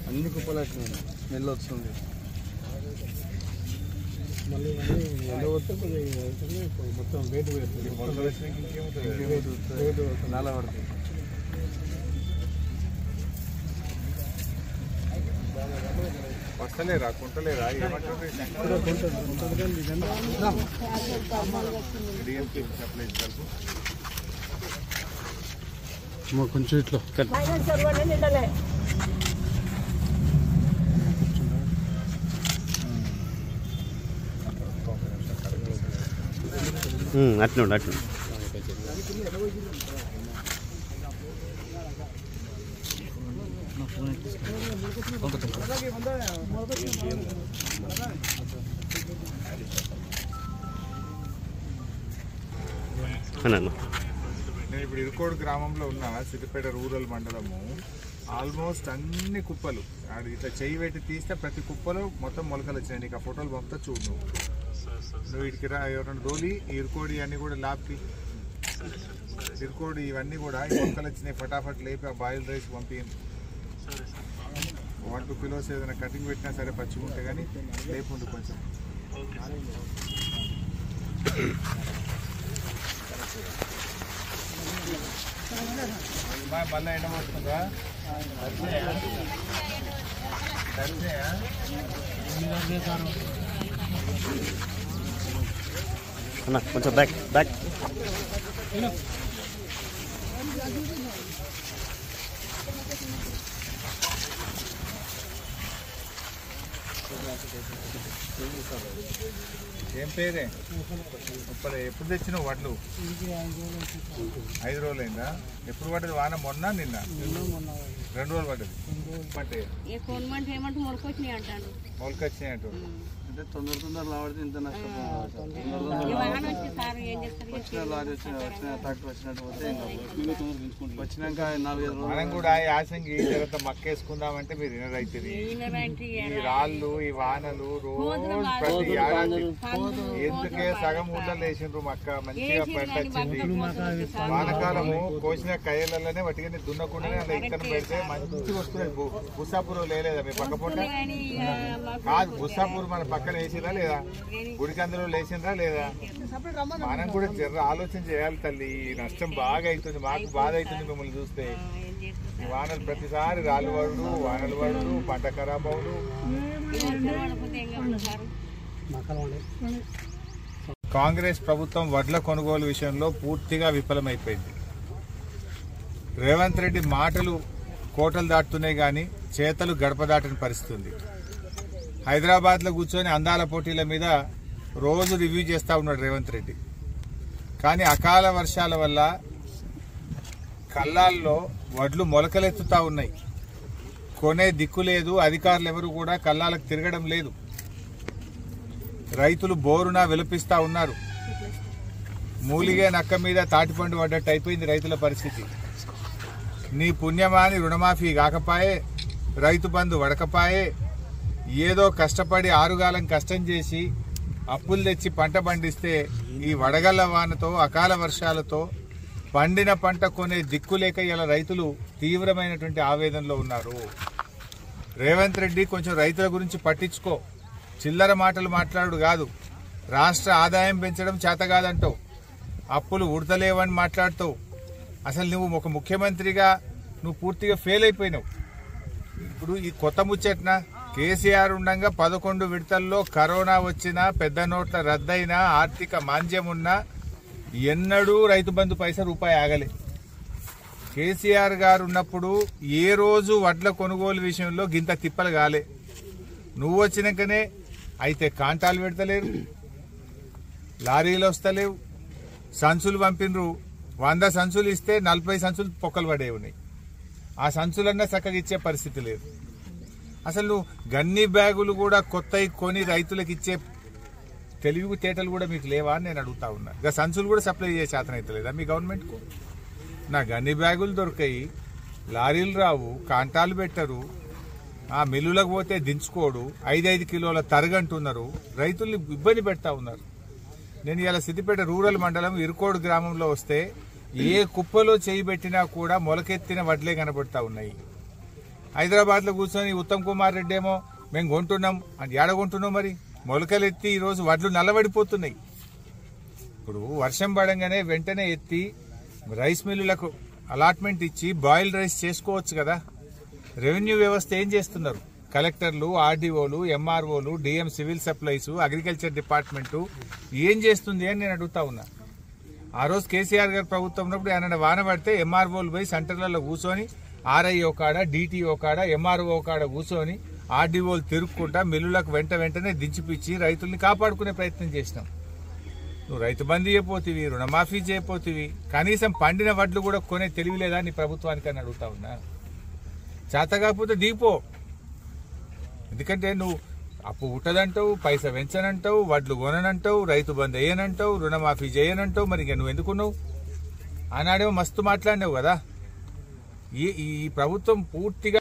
అన్ని కుప్పలు స్మెల్ వస్తుంది. మళ్ళీ ఎండగొడితే మొత్తం వేటు నాల పడుతుంది. వస్తలేరా కుంటలేరా కొంచెం ఇట్లా అట్లా అట్లా నేను ఇప్పుడు ఇరుకోడు గ్రామంలో ఉన్న సిద్దిపేట రూరల్ మండలము ఆల్మోస్ట్ అన్ని కుప్పలు ఇట్లా చెయ్యి పెట్టి తీస్తే ప్రతి కుప్పలో మొత్తం మొలకలు వచ్చినాయి. నీకు ఆ ఫోటోలు పంపుతా చూడు. నువ్వు వీటికి రా ఎవరైనా దోలి ఇరుకోడి అన్నీ కూడా లాపి ఇరుకోడి ఇవన్నీ కూడా మొలకలు వచ్చినాయి. ఫటాఫట్ లేపి ఆ బాయిల్ రైస్ పంపించింది. 1-2 కిలోస్ ఏదైనా కటింగ్ పెట్టినా సరే పచ్చిగా ఉంటే కానీ లేపుండు కొంచెం. మళ్ళీ ఎండ పోతుందా? కొంచెం బ్యాక్ బ్యాక్ ఏం పేరే? ఎప్పుడు తెచ్చినావు వడ్లు? 5 రోజులైందా? ఎప్పుడు పడ్డది వాన? మొన్న నిన్న 2 రోజులు పడ్డది. మొలకొచ్చినాయి అంటూ అంటే తొందర లావడితే ఇంత నష్టపోతుంది. ట్రాక్టర్ వచ్చినట్టు వచ్చినాక 4-5 రోజులు మనం కూడా యాసంగి తర్వాత మక్కేసుకుందామంటే మీరు వినరైతుంది. ఈ రాళ్ళు ఈ వానలు రోజు ప్రతి ఏడాది ఎందుకే సగం ఊళ్ళలో వేసిండ్రు మక్క మంచిగా పంట వచ్చింది. వానకాలము కోసిన కయ్యలలోనే వాటికి దున్నకుండానే అలా ఇక్కన పెడితే మంచిగా వస్తుంది. బుస్సాపూర్ లేదా మీ పక్క పూట కాదు, బుస్సాపూర్ మన పక్కన వేసిరా లేదా? గుడికందులో లేచిండ్రా లేదా? మనం కూడా జర ఆలోచన చేయాలి తల్లి. నష్టం బాగా అవుతుంది, మాకు బాధ అవుతుంది మిమ్మల్ని చూస్తే. ఈ వానలు ప్రతిసారి రాళ్ళు పడుడు, వానలు పడుడు, పంట ఖరాబ్ అవుడు. కాంగ్రెస్ ప్రభుత్వం వడ్ల కొనుగోలు విషయంలో పూర్తిగా విఫలమైపోయింది. రేవంత్ రెడ్డి మాటలు కోటలు దాటుతున్నాయి కానీ చేతలు గడప దాటని పరిస్థితి ఉంది. హైదరాబాద్లో కూర్చొని అందాల పోటీల మీద రోజు రివ్యూ చేస్తూ ఉన్నాడు రేవంత్ రెడ్డి. కానీ అకాల వర్షాల వల్ల కల్లాల్లో వడ్లు మొలకలెత్తుతా ఉన్నాయి. కొనే దిక్కు లేదు. అధికారులు ఎవరు కూడా కల్లాలకు తిరగడం లేదు. రైతులు బోరున విలపిస్తా ఉన్నారు. మూలిగే నక్క మీద తాటిపండు పడ్డట్టు అయిపోయింది రైతుల పరిస్థితి. నీ పుణ్యమాని రుణమాఫీ కాకపాయే, రైతు బంధు వడకపాయే, ఏదో కష్టపడి ఆరుగాలం కష్టం చేసి అప్పులు తెచ్చి పంట పండిస్తే ఈ వడగళ్ల వానతో అకాల వర్షాలతో పండిన పంట కొనే దిక్కులేక ఇలా రైతులు తీవ్రమైనటువంటి ఆవేదనలో ఉన్నారు. రేవంత్ రెడ్డి కొంచెం రైతుల గురించి పట్టించుకో. చిల్లర మాటలు మాట్లాడు కాదు. రాష్ట్ర ఆదాయం పెంచడం చేత కాదంటావు, అప్పులు ఉడతలేవని మాట్లాడుతావు. అసలు నువ్వు ఒక ముఖ్యమంత్రిగా నువ్వు పూర్తిగా ఫెయిల్ అయిపోయినావు. ఇప్పుడు ఈ కొత్త ముచ్చట్న కేసీఆర్ ఉండగా 11 విడతల్లో కరోనా వచ్చినా, పెద్ద నోట్ల రద్దయినా, ఆర్థిక మాంద్యం ఉన్నా ఎన్నడూ రైతు బంధు పైసా రూపాయి ఆగలే. కేసీఆర్ గారు ఉన్నప్పుడు ఏ రోజు వడ్ల కొనుగోలు విషయంలో గింత తిప్పలు కాలే. నువ్వు వచ్చినాకనే అయితే కాంటాలు పెడతలేరు, లారీలు వస్తలేవు, సంచులు పంపినరు. 100 సంచులు ఇస్తే 40 సంచులు పొక్కలు పడే ఉన్నాయి. ఆ సంచులన్నా చక్కగా ఇచ్చే పరిస్థితి లేదు. అసలు నువ్వు గన్ని బ్యాగులు కూడా కొత్తవి కొని రైతులకు ఇచ్చే తెలివి తేటలు కూడా మీకు లేవా అని నేను అడుగుతా ఉన్నా. ఇక సంచులు కూడా సప్లై చేసే శాతం అయితే లేదా మీ గవర్నమెంట్కు? నా గన్ని బ్యాగులు దొరికాయి, లారీలు రావు, కాంటాలు పెట్టరు, ఆ మిల్లులకు పోతే దించుకోడు, 5-5 కిలోల తరగంటున్నారు, రైతుల్ని ఇబ్బంది పెడతా ఉన్నారు. నేను ఇలా సిద్దిపేట రూరల్ మండలం ఇరుకోడు గ్రామంలో వస్తే ఏ కుప్పలో చేయి పెట్టినా కూడా మొలకెత్తిన వడ్లే కనబడతా ఉన్నాయి. హైదరాబాద్ లో కూర్చొని ఉత్తమ్ కుమార్ రెడ్డి ఏమో మేము కొంటున్నాం అని ఏడగొంటున్నాం, మరి మొలకలెత్తి ఈరోజు వడ్లు నల్లబడిపోతున్నాయి. ఇప్పుడు వర్షం పడంగానే వెంటనే ఎత్తి రైస్ మిల్లులకు అలాట్మెంట్ ఇచ్చి బాయిల్ రైస్ చేసుకోవచ్చు కదా. రెవెన్యూ వ్యవస్థ ఏం చేస్తున్నారు? కలెక్టర్లు, ఆర్డీఓలు, ఎంఆర్ఓలు, DM civil supplies, agriculture department ఏం చేస్తుంది అని నేను అడుగుతా ఉన్నా. ఆ రోజు కేసీఆర్ గారు ప్రభుత్వం ఉన్నప్పుడు ఆయన వాన పడితే ఎంఆర్ఓలు పోయి సెంటర్లలో కూర్చొని ఆర్ఐఓ కాడ, డిటిఓ కాడ, ఎంఆర్ఓ కాడ కూర్చొని ఆర్డీఓలు తిరుక్కుంటా మిల్లులకు వెంటనే దించిపిచ్చి రైతుల్ని కాపాడుకునే ప్రయత్నం చేసినాం. నువ్వు రైతు బంధు చేయపోతివి, రుణమాఫీ చేయపోతివి, కనీసం పండిన వడ్లు కూడా కొనే తెలివి లేదా నీ ప్రభుత్వానికి అని అడుగుతా ఉన్నా. చేత కాకపోతే దీపో, ఎందుకంటే నువ్వు అప్పు పుట్టదంటావు, పైసా పెంచనంటావు, వడ్లు కొననంటావు, రైతు బంధు వేయనంటావు, రుణమాఫీ చేయనంటావు. మరి ఇక నువ్వు ఎందుకున్నావు? ఆనాడేమో మస్తు మాట్లాడినావు కదా. ఈ ప్రభుత్వం పూర్తిగా